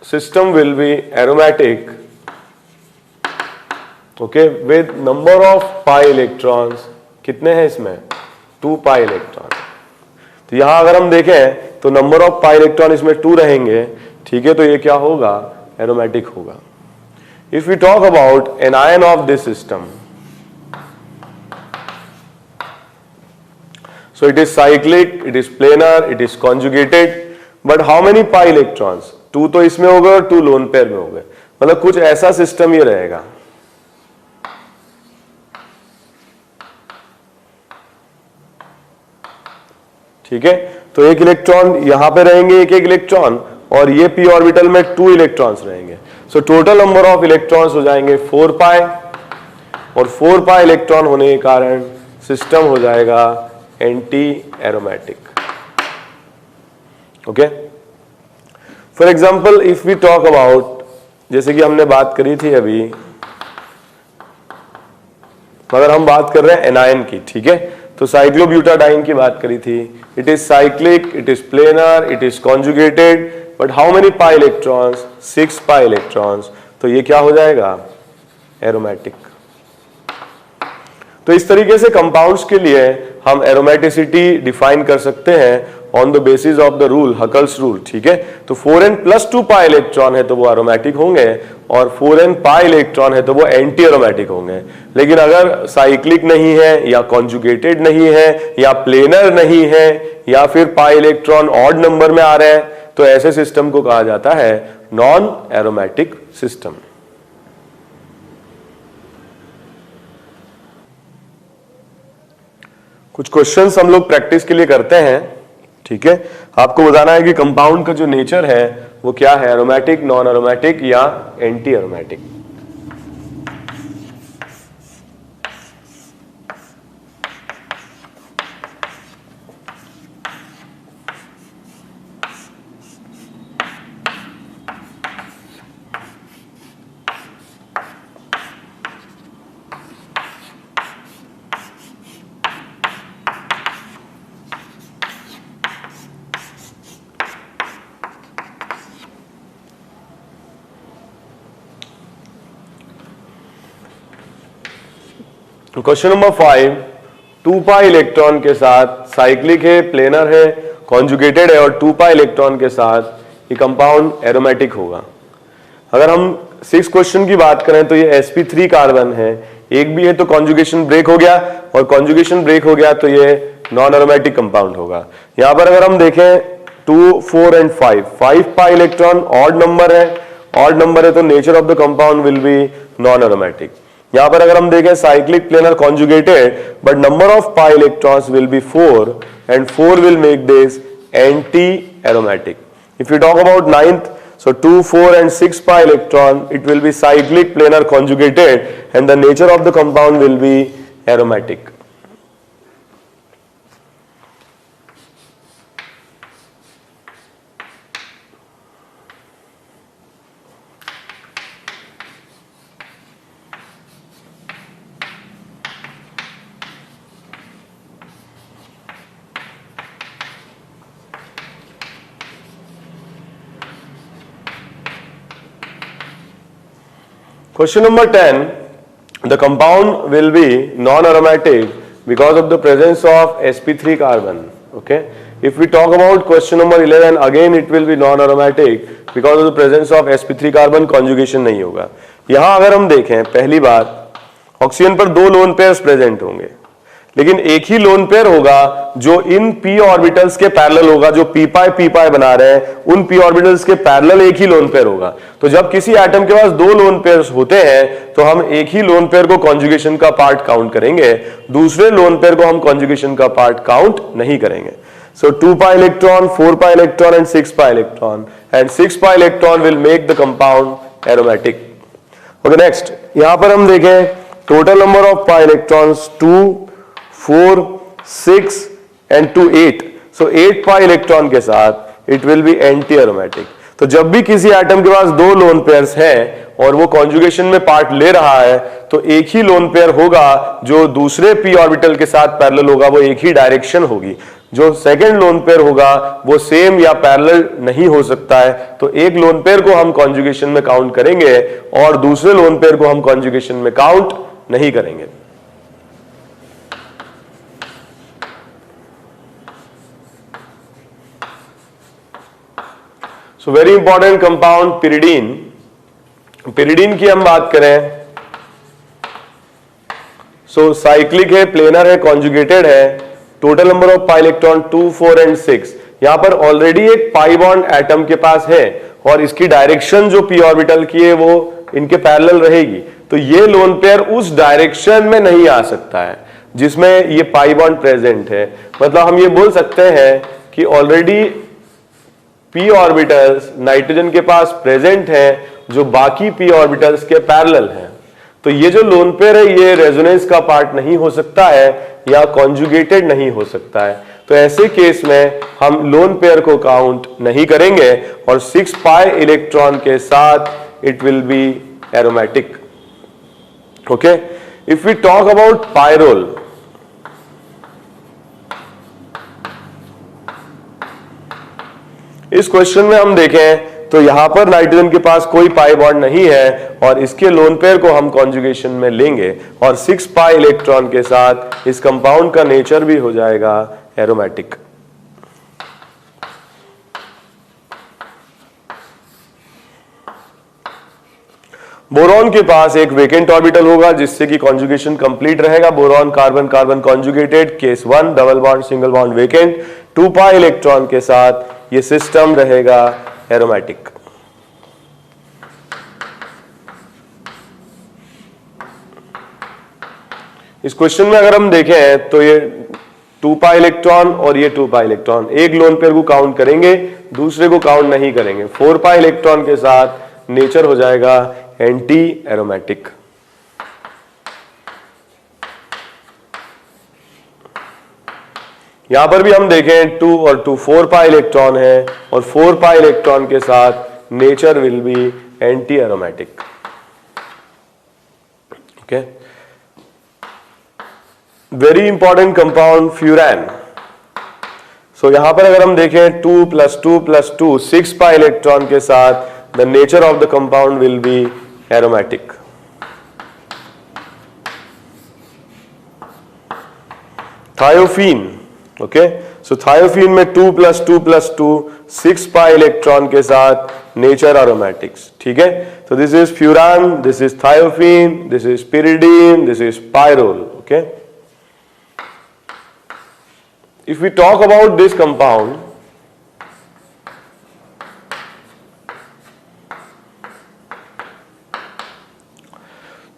system will be aromatic, okay, with number of pi electrons, कितने हैं इसमें? 2 pi electron। तो यहां अगर हम देखें तो number of pi electron इसमें 2 रहेंगे, ठीक है, तो ये क्या होगा? एरोमेटिक होगा। If we talk about anion of this system, so it is cyclic, it is planar, it is conjugated, but how many pi electrons? 2 तो इसमें हो गए और 2 लोन पेयर में हो गए, मतलब कुछ ऐसा सिस्टम ये रहेगा। ठीक है, तो एक इलेक्ट्रॉन यहां पे रहेंगे, एक इलेक्ट्रॉन, और ये p ऑर्बिटल में 2 इलेक्ट्रॉन्स रहेंगे। So total number of electrons हो जाएंगे 4 पाई, और 4 पाई इलेक्ट्रॉन होने के कारण सिस्टम हो जाएगा anti aromatic. Okay, for example if we talk about, जैसे कि हमने बात करी थी अभी, मगर हम बात कर रहे हैं एनायन की, ठीक है, तो साइक्लोब्यूटाडाइन की बात करी थी। It is cyclic, it is planar, it is conjugated, but how many pi electrons? 6 pi electrons. तो ये क्या हो जाएगा? एरोमेटिक। तो इस तरीके से कंपाउंड्स के लिए हम एरोमेटिसिटी डिफाइन कर सकते हैं, on the basis of the rule, Huckel's rule, ठीक है। तो 4n+2 पाई इलेक्ट्रॉन है तो वो एरोमेटिक होंगे, और 4n पाई इलेक्ट्रॉन है तो वो एंटी एरोमेटिक होंगे। लेकिन अगर साइक्लिक नहीं है, या कॉन्जुगेटेड नहीं है, या प्लेनर नहीं है, या फिर पाई इलेक्ट्रॉन ऑड नंबर में आ रहे हैं, तो ऐसे सिस्टम को कहा जाता है नॉन एरोमेटिक सिस्टम। कुछ क्वेश्चंस हम लोग प्रैक्टिस के लिए करते हैं, ठीक है। आपको बताना है कि कंपाउंड का जो नेचर है वो क्या है, एरोमेटिक, नॉन एरोमेटिक या एंटी एरोमेटिक। क्वेश्चन नंबर 5, 2 पाई इलेक्ट्रॉन के साथ साइक्लिक है, प्लेनर है, कॉन्जुगेटेड है, और 2 पाई इलेक्ट्रॉन के साथ ये कंपाउंड एरोमेटिक होगा। अगर हम 6 क्वेश्चन की बात करें तो ये sp3 कार्बन है, एक भी है तो कॉन्जुगेशन ब्रेक हो गया, और कॉन्जुगेशन ब्रेक हो गया तो ये नॉन एरोमेटिक कंपाउंड होगा। यहां पर अगर हम देखें 2, 4 and 5 pi electron odd number है तो nature of the compound will be non aromatic. यहां पर अगर हम देखें cyclic, planar, conjugated, but number of pi electrons will be 4 and 4 will make this anti-aromatic. If you talk about 9th, so 2, 4 and 6 pi electron, it will be cyclic, planar, conjugated, and the nature of the compound will be aromatic. Question number 10, the compound will be non-aromatic because of the presence of sp3 carbon. Okay. If we talk about question number 11, again it will be non-aromatic because of the presence of sp3 carbon, conjugation नहीं होगा। यहां अगर हम देखें, पहली बात oxygen पर 2 lone pairs present होंगे, लेकिन एक ही लोन पेयर होगा जो इन p ऑर्बिटल्स के पैरेलल होगा, जो p पाई बना रहे हैं उन p ऑर्बिटल्स के पैरेलल एक ही लोन पेयर होगा। तो जब किसी एटम के पास 2 लोन पेयर्स होते हैं तो हम एक ही लोन पेयर को कॉन्जुगेशन का पार्ट काउंट करेंगे, दूसरे लोन पेयर को हम कॉन्जुगेशन का पार्ट काउंट नहीं करेंगे। सो 2 pi electron, 4 pi electron and 6 pi electron, and 6 pi electron will make the compound aromatic. Okay, next यहां पर हम देखें total number of pi electrons 2, 4, 6 and 2, 8. So 8 pi electron के साथ it will be anti aromatic. तो जब भी किसी एटम के पास 2 लोन पेयर्स हैं और वो कॉन्जुगेशन में पार्ट ले रहा है तो एक ही लोन पेयर होगा जो दूसरे p ऑर्बिटल के साथ पैरेलल होगा, वो एक ही डायरेक्शन होगी। जो सेकंड लोन पेयर होगा वो सेम या पैरेलल नहीं हो सकता है, तो एक लोन पेयर को हम कॉन्जुगेशन में काउंट करेंगे और दूसरे लोन पेयर को हम कॉन्जुगेशन में काउंट नहीं करेंगे। So very important compound pyridine. Pyridine की हम बात करें, सो साइक्लिक है, प्लेनर है, कॉन्जुगेटेड है, total number of pi electron 2, 4 and 6। यहां पर ऑलरेडी एक पाई बॉन्ड एटम के पास है और इसकी डायरेक्शन जो p ऑर्बिटल की है वो इनके पैरेलल रहेगी, तो ये लोन पेयर उस डायरेक्शन में नहीं आ सकता है जिसमें ये पाई बॉन्ड प्रेजेंट है। मतलब हम ये बोल सकते हैं कि ऑलरेडी p ऑर्बिटल्स नाइट्रोजन के पास प्रेजेंट है जो बाकी p ऑर्बिटल्स के पैरेलल हैं, तो ये जो लोन पेयर है ये रेजोनेंस का पार्ट नहीं हो सकता है या कॉन्जुगेटेड नहीं हो सकता है। तो ऐसे केस में हम लोन पेयर को काउंट नहीं करेंगे और 6 पाई इलेक्ट्रॉन के साथ it will be aromatic. Okay, if we talk about pyrrole, इस क्वेश्चन में हम देखें तो यहां पर नाइट्रोजन के पास कोई पाई बॉन्ड नहीं है और इसके लोन पेयर को हम कॉन्जुगेशन में लेंगे और 6 पाई इलेक्ट्रॉन के साथ इस कंपाउंड का नेचर भी हो जाएगा एरोमेटिक। बोरॉन के पास एक वेकेंट ऑर्बिटल होगा जिससे कि कॉन्जुगेशन कंप्लीट रहेगा। Boron carbon carbon conjugated, case 1 double bond single bond vacant, 2 पाई इलेक्ट्रॉन के साथ ये सिस्टम रहेगा एरोमेटिक। इस क्वेश्चन में अगर हम देखें तो ये 2 पाई इलेक्ट्रॉन और ये 2 पाई इलेक्ट्रॉन, एक लोन पेयर को काउंट करेंगे, दूसरे को काउंट नहीं करेंगे। 4 पाई इलेक्ट्रॉन के साथ नेचर हो जाएगा एंटी एरोमेटिक। यहां पर भी हम देखें 2 और 2 4 पाई इलेक्ट्रॉन है और 4 पाई इलेक्ट्रॉन के साथ nature will be anti aromatic. Okay, very important compound furan. So यहां पर अगर हम देखें 2 + 2 + 2 6 पाई इलेक्ट्रॉन के साथ the nature of the compound will be aromatic. Thiophene, okay, so thiophene में 2 + 2 + 2 6 पाई इलेक्ट्रॉन के साथ नेचर एरोमेटिक्स। ठीक है, तो this is furan, this is thiophene, this is pyridine, this is pyrrole. Okay, if we talk about this compound,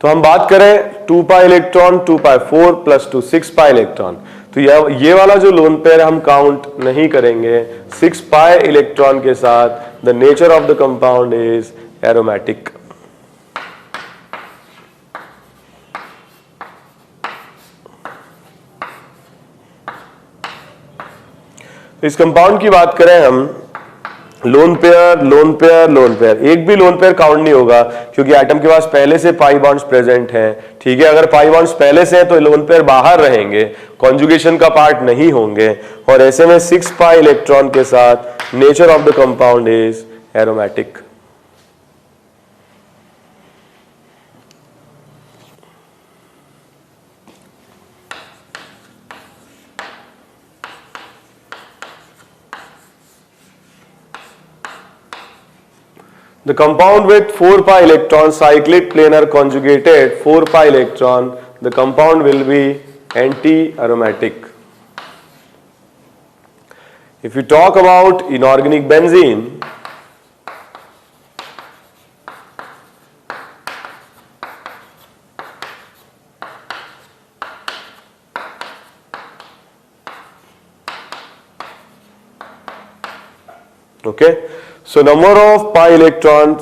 तो हम बात करें 2 पाई इलेक्ट्रॉन, 2 पाई 4 + 2 6 पाई इलेक्ट्रॉन, तो ये वाला जो लोन पेयर हम काउंट नहीं करेंगे। 6 पाई इलेक्ट्रॉन के साथ the nature of the compound is aromatic. इस कंपाउंड की बात करें हम, lone pair lone pair lone pair, एक भी लोन पेयर काउंट नहीं होगा क्योंकि एटम के पास पहले से पाई बॉन्ड्स प्रेजेंट हैं। ठीक है, अगर पाई बॉन्ड्स पहले से हैं तो लोन पेयर बाहर रहेंगे, कॉन्जुगेशन का पार्ट नहीं होंगे, और ऐसे में 6 पाई इलेक्ट्रॉन के साथ nature of the compound is aromatic. The compound with 4 pi electron cyclic planar conjugated 4 pi electron, the compound will be anti-aromatic. If we talk about inorganic benzene, okay, so number of pi electron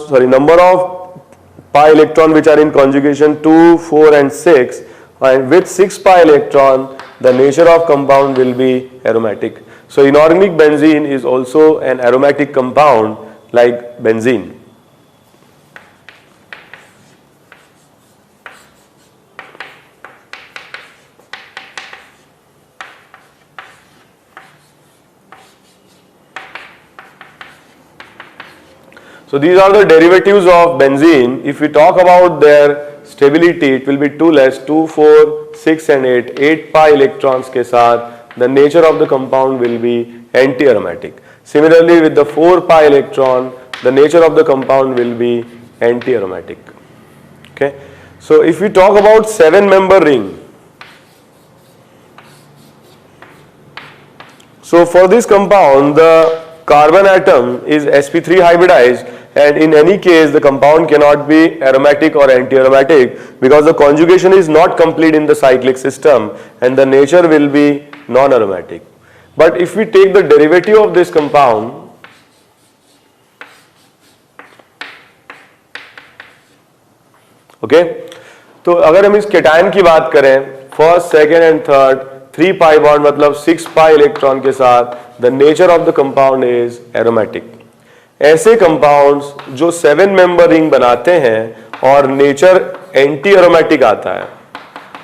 which are in conjugation 2, 4 and 6, and with 6 pi electron the nature of compound will be aromatic. So inorganic benzene is also an aromatic compound like benzene. So these are the derivatives of benzene. If we talk about their stability, it will be 2 less, 2, 4, 6 and 8, 8 pi electrons के साथ the nature of the compound will be anti-aromatic. Similarly with the 4 pi electron, the nature of the compound will be anti-aromatic. Okay. So if we talk about 7-member ring, so for this compound the carbon atom is sp3 hybridized, and in any case the compound cannot be aromatic or anti-aromatic because the conjugation is not complete in the cyclic system and the nature will be non-aromatic. But if we take the derivative of this compound, okay, तो अगर हम इस cation की बात करें, first, second and third 3 pi bond मतलब 6 पाई electron के साथ the nature of the compound is aromatic. ऐसे कंपाउंड्स जो 7 मेंबर रिंग बनाते हैं और नेचर एंटी एरोमेटिक आता है,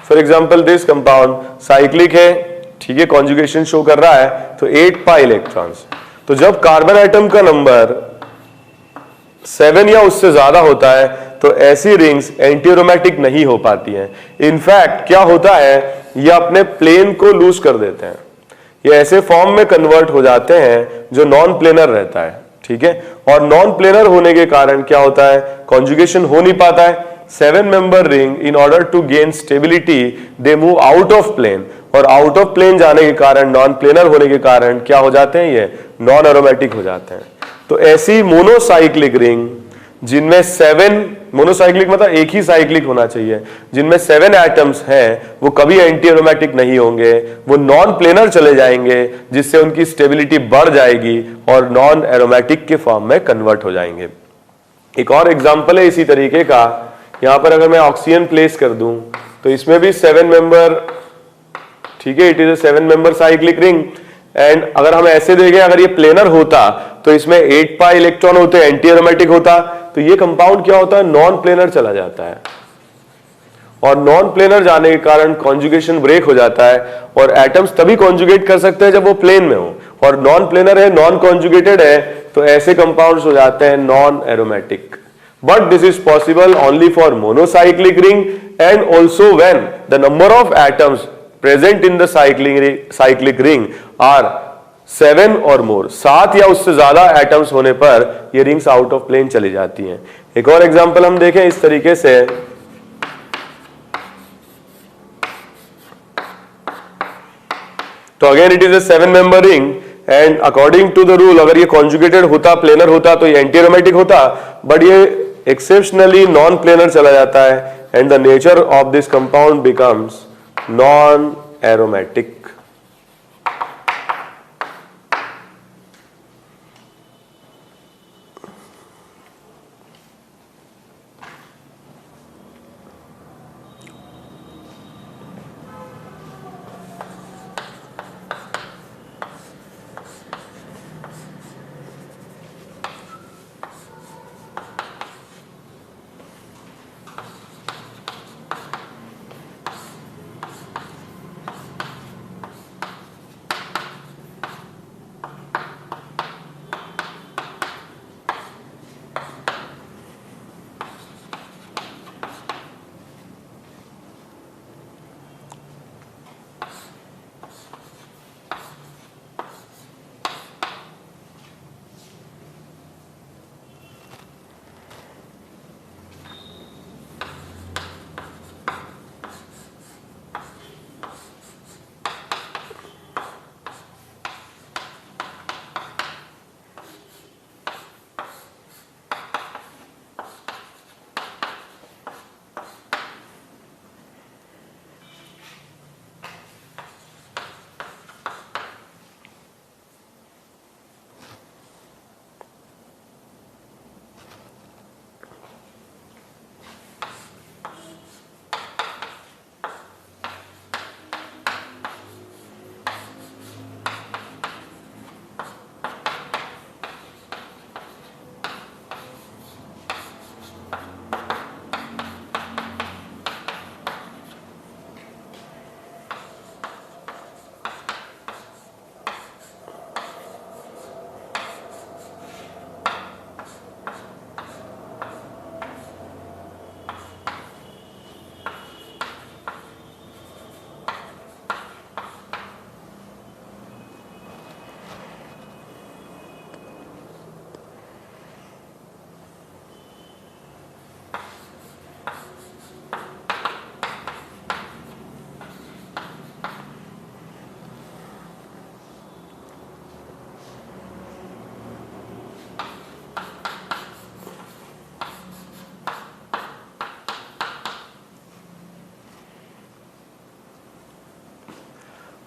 for example this compound cyclic है, ठीक है, कॉन्जुगेशन शो कर रहा है, तो 8 पाई इलेक्ट्रॉन्स, तो जब कार्बन एटम का नंबर 7 या उससे ज्यादा होता है तो ऐसी रिंग्स एंटी एरोमेटिक नहीं हो पाती हैं। इनफैक्ट क्या होता है, ये अपने प्लेन को लूज कर देते हैं, ये ऐसे फॉर्म में कन्वर्ट हो जाते हैं जो नॉन प्लेनर रहता है, ठीक है, और नॉन प्लेनर होने के कारण क्या होता है, कॉन्जुगेशन हो नहीं पाता है। 7 member ring in order to gain stability they move out of plane, और आउट ऑफ प्लेन जाने के कारण, नॉन प्लेनर होने के कारण क्या हो जाते हैं, ये नॉन एरोमेटिक हो जाते हैं। तो ऐसी मोनोसाइक्लिक रिंग जिनमें 7, मोनोसाइक्लिक मतलब एक ही साइक्लिक होना चाहिए, जिनमें 7 एटम्स हैं, वो कभी एंटी एरोमेटिक नहीं होंगे, वो नॉन प्लेनर चले जाएंगे, जिससे उनकी स्टेबिलिटी बढ़ जाएगी और नॉन एरोमेटिक के फॉर्म में कन्वर्ट हो जाएंगे। एक और एग्जांपल है इसी तरीके का, यहां पर अगर मैं ऑक्सीजन प्लेस कर दूं तो इसमें भी 7 मेंबर, ठीक है, it is a 7 member cyclic ring. And अगर हम ऐसे देखें, अगर ये प्लेनर होता तो इसमें 8 पाई इलेक्ट्रॉन होते, एंटी एरोमेटिक होता, तो ये कंपाउंड क्या होता है, नॉन प्लेनर चला जाता है, और नॉन प्लेनर जाने के कारण कॉन्जुगेशन ब्रेक हो जाता है, और एटम्स तभी कॉन्जुगेट कर सकते हैं जब वो प्लेन में हो, और नॉन प्लेनर है, नॉन कॉन्जुगेटेड है, तो ऐसे कंपाउंड्स हो जाते हैं non aromatic. But this is possible only for monocyclic ring, and also when the number of atoms present in the cyclic ring are 7 और मोर, 7 या उससे ज्यादा एटम्स होने पर ये रिंग्स आउट ऑफ प्लेन चली जाती हैं। एक और एग्जांपल हम देखें इस तरीके से, तो again it is a 7 member ring, and according to the rule अगर ये कॉन्जुगेटेड होता, प्लेनर होता, तो ये एंटी एरोमेटिक होता, बट ये एक्सेप्शनली नॉन प्लेनर चला जाता है, and the nature of this compound becomes non aromatic.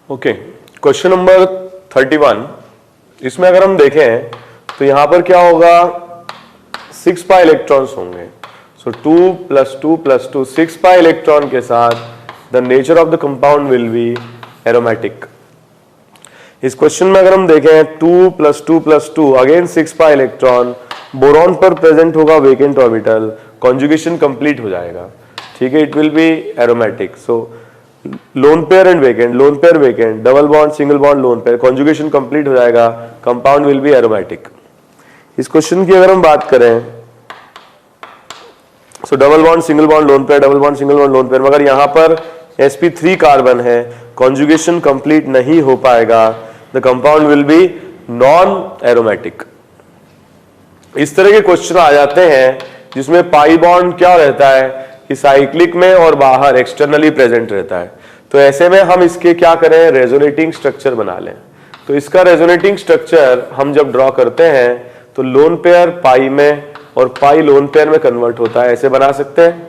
Okay, question number 31, इसमें अगर हम देखें तो यहां पर क्या होगा, 6 पाई इलेक्ट्रॉन्स होंगे, सो 2 + 2 + 2 6 पाई इलेक्ट्रॉन के साथ the nature of the compound will be aromatic. इस क्वेश्चन में अगर हम देखें 2 + 2 + 2 अगेन 6 पाई इलेक्ट्रॉन, बोरॉन पर प्रेजेंट होगा वेकेंट ऑर्बिटल, कॉन्जुगेशन कंप्लीट हो जाएगा, ठीक है, it will be aromatic. So lone pair and vacant, lone pair vacant, double bond single bond lone pair, conjugation complete हो जाएगा, कंपाउंड विल बी एरोमेटिक। इस question की अगर हम बात करें, सो double bond single bond lone pair, double bond single bond lone pair, मगर यहां पर sp3 कार्बन है, कॉन्जुगेशन कंप्लीट नहीं हो पाएगा, the compound will be non aromatic. इस तरह के क्वेश्चन आ जाते हैं जिसमें पाई बॉन्ड क्या रहता है कि साइक्लिक में और बाहर एक्सटर्नली प्रेजेंट रहता है। तो ऐसे में हम इसके क्या करें, रेजोनेटिंग स्ट्रक्चर बना लें। तो इसका रेजोनेटिंग स्ट्रक्चर हम जब ड्रॉ करते हैं तो लोन पेयर पाई में और पाई लोन पेयर में कन्वर्ट होता है, ऐसे बना सकते हैं।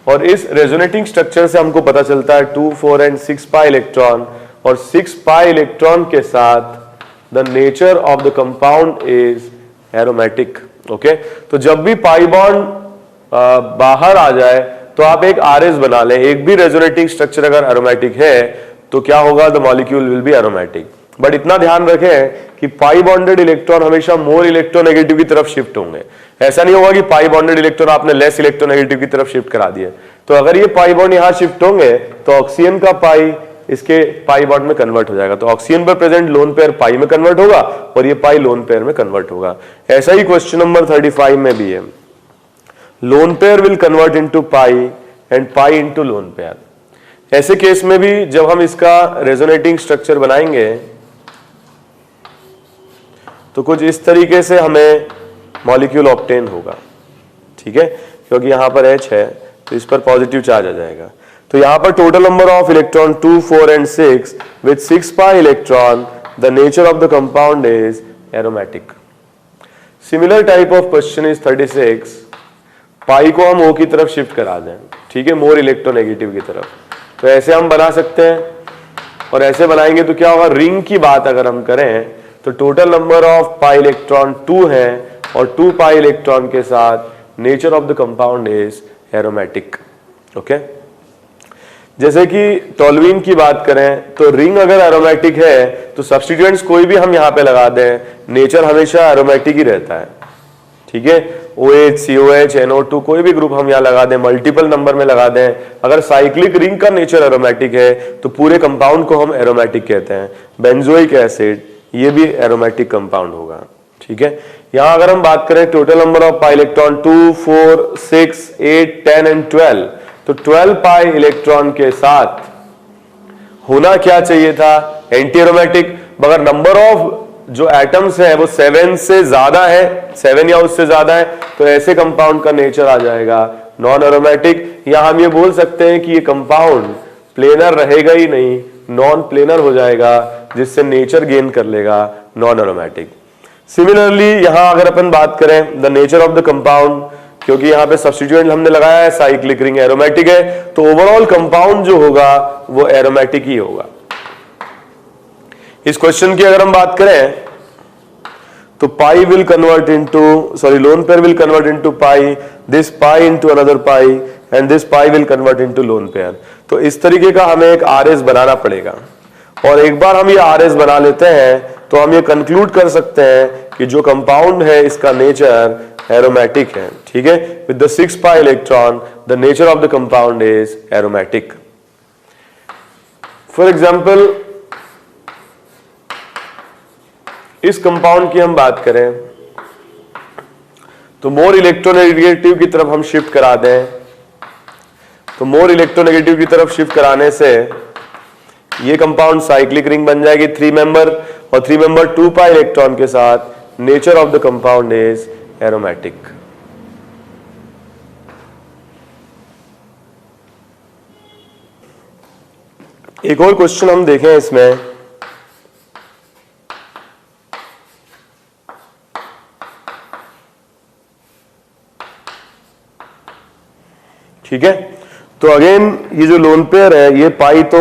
और इस रेजोनेटिंग स्ट्रक्चर से हमको पता चलता है 2, 4 एंड 6 पाई इलेक्ट्रॉन, और 6 पाई इलेक्ट्रॉन के साथ the nature of the compound is aromatic. Okay, तो जब भी पाई बॉन्ड बाहर आ जाए तो आप एक आरएस बना लें। एक भी रेजोनेटिंग स्ट्रक्चर अगर एरोमेटिक है तो क्या होगा, the molecule will be aromatic. But इतना ध्यान रखें कि पाई बॉन्डेड इलेक्ट्रॉन हमेशा मोर इलेक्ट्रोनेगेटिव की तरफ शिफ्ट होंगे। ऐसा नहीं होगा कि पाई बॉन्डेड इलेक्ट्रॉन आपने लेस इलेक्ट्रोनेगेटिव की तरफ शिफ्ट करा दिए। तो अगर ये पाई बॉन्ड यहां शिफ्ट होंगे तो ऑक्सीजन का पाई इसके पाई बॉन्ड में कन्वर्ट हो जाएगा। तो ऑक्सीजन पर प्रेजेंट लोन पेयर पाई में कन्वर्ट होगा और ये पाई लोन पेयर में कन्वर्ट होगा। ऐसा ही क्वेश्चन नंबर 35 में भी है, loan pair will convert into pi and pi into lone pair. ऐसे केस में भी जब हम इसका रेजोनेटिंग स्ट्रक्चर बनाएंगे तो कुछ इस तरीके से हमें मॉलिक्यूल ऑब्टेन होगा। ठीक है, क्योंकि यहां पर H है तो इस पर पॉजिटिव चार्ज आ जाएगा। तो यहां पर total number of electron 2, 4 and 6 with 6 pi electron, the nature of the compound is aromatic. Similar type of question is 36। पाई को हम O की तरफ शिफ्ट करा दें, ठीक है, मोर इलेक्ट्रोनेगेटिव की तरफ। तो ऐसे हम बना सकते हैं, और ऐसे बनाएंगे तो क्या होगा, रिंग की बात अगर हम करें तो total number of pi electron 2 है और 2 पाई इलेक्ट्रॉन के साथ nature of the compound is aromatic. Okay, जैसे कि टोल्यूइन की बात करें तो रिंग अगर एरोमेटिक है तो सब्स्टिट्यूएंट्स कोई भी हम यहां पे लगा दें, नेचर हमेशा एरोमेटिक ही रहता है। ठीक है, OH, COH, NO2 कोई भी ग्रुप हम यहां लगा दें, मल्टीपल नंबर में लगा दें, अगर साइक्लिक रिंग का नेचर एरोमेटिक है तो पूरे कंपाउंड को हम एरोमेटिक कहते हैं। बेंजोइक एसिड ये भी एरोमेटिक कंपाउंड होगा। ठीक है, यहां अगर हम बात करें total number of pi electron 2, 4, 6, 8, 10 and 12, तो 12 पाई इलेक्ट्रॉन के साथ होना क्या चाहिए था, एंटी एरोमेटिक। मगर नंबर ऑफ जो एटम्स है वो 7 से ज्यादा है, 7 या उससे ज्यादा है, तो ऐसे कंपाउंड का नेचर आ जाएगा नॉन एरोमेटिक। या हम ये बोल सकते हैं कि ये कंपाउंड प्लेनर रहेगा ही नहीं, नॉन प्लेनर हो जाएगा, जिससे नेचर गेन कर लेगा नॉन एरोमेटिक। सिमिलरली यहां अगर अपन बात करें the nature of the compound, क्योंकि यहां पे सब्स्टिट्यूएंट हमने लगाया है, साइक्लिक रिंग एरोमेटिक है, तो ओवरऑल कंपाउंड जो होगा वो एरोमेटिक ही होगा। इस क्वेश्चन की अगर हम बात करें तो pi will convert into lone pair will convert into pi, this pi into another pi and this pi will convert into lone pair. तो इस तरीके का हमें एक आरएस बनाना पड़ेगा, और एक बार हम ये आरएस बना लेते हैं तो हम ये कंक्लूड कर सकते हैं कि जो कंपाउंड है इसका नेचर एरोमेटिक है। ठीक है, with the 6 pi electron the nature of the compound is aromatic. For example इस कंपाउंड की हम बात करें तो मोर इलेक्ट्रोनेगेटिव की तरफ हम शिफ्ट करा दें, तो मोर इलेक्ट्रोनेगेटिव की तरफ शिफ्ट कराने से ये कंपाउंड साइक्लिक रिंग बन जाएगी 3 मेंबर, और 3 मेंबर 2 पाई इलेक्ट्रॉन के साथ nature of the compound is aromatic. एक और क्वेश्चन हम देखें इसमें, ठीक है, तो अगेन ये जो लोन पेयर है ये पाई तो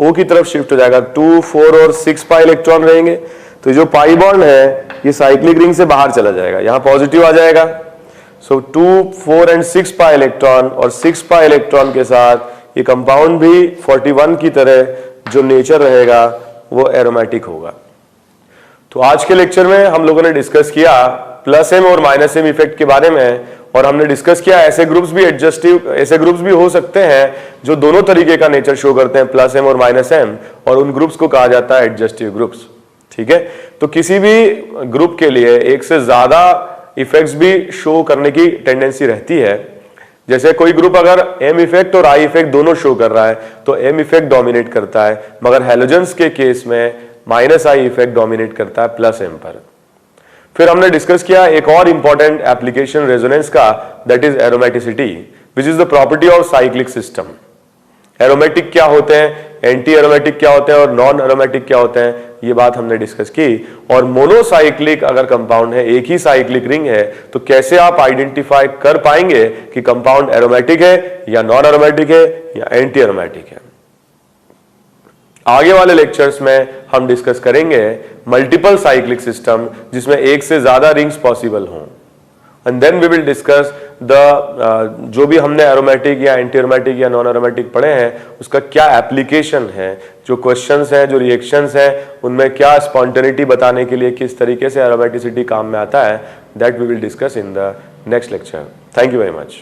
O की तरफ शिफ्ट हो जाएगा, 2, 4 और 6 पाई इलेक्ट्रॉन रहेंगे, तो जो पाई बॉन्ड है ये साइक्लिक रिंग से बाहर चला जाएगा, यहां पॉजिटिव आ जाएगा। सो 2, 4 एंड 6 पाई इलेक्ट्रॉन, और 6 पाई इलेक्ट्रॉन के साथ ये कंपाउंड भी 41 की तरह जो नेचर रहेगा वो एरोमेटिक होगा। तो आज के लेक्चर में हम लोगों ने डिस्कस किया प्लस एम और माइनस एम इफेक्ट के बारे में, और हमने डिस्कस किया ऐसे ग्रुप्स भी एडजस्टिव, ऐसे ग्रुप्स भी हो सकते हैं जो दोनों तरीके का नेचर शो करते हैं, प्लस एम और माइनस एम, और उन ग्रुप्स को कहा जाता है एडजस्टिव ग्रुप्स। ठीक है, तो किसी भी ग्रुप के लिए एक से ज्यादा इफेक्ट्स भी शो करने की टेंडेंसी रहती है। जैसे कोई ग्रुप अगर एम इफेक्ट और आई इफेक्ट दोनों शो कर रहा है तो एम इफेक्ट डोमिनेट करता है, मगर हैलोजेंस के केस में माइनस आई इफेक्ट डोमिनेट करता है प्लस एम पर। फिर हमने डिस्कस किया एक और इंपॉर्टेंट एप्लीकेशन रेजोनेंस का, that is aromaticity, which is the property of cyclic system. Aromatic क्या होते हैं, एंटी एरोमेटिक क्या होते हैं और नॉन एरोमेटिक क्या होते हैं, ये बात हमने डिस्कस की। और मोनोसाइक्लिक अगर कंपाउंड है, एक ही साइक्लिक रिंग है, तो कैसे आप आइडेंटिफाई कर पाएंगे कि कंपाउंड एरोमेटिक है या नॉन एरोमेटिक है या एंटी एरोमेटिक है। आगे वाले लेक्चर्स में हम डिस्कस करेंगे मल्टीपल साइक्लिक सिस्टम, जिसमें एक से ज्यादा रिंग्स पॉसिबल हों। And then we will discuss the जो भी हमने एरोमेटिक या एंटी एरोमेटिक या नॉन एरोमेटिक पढ़े हैं, उसका क्या एप्लीकेशन है, जो क्वेश्चंस हैं, जो रिएक्शंस हैं, उनमें क्या स्पॉन्टेनिटी बताने के लिए किस तरीके से एरोमेटिसिटी काम में आता है, that we will discuss in the next lecture. Thank you very much.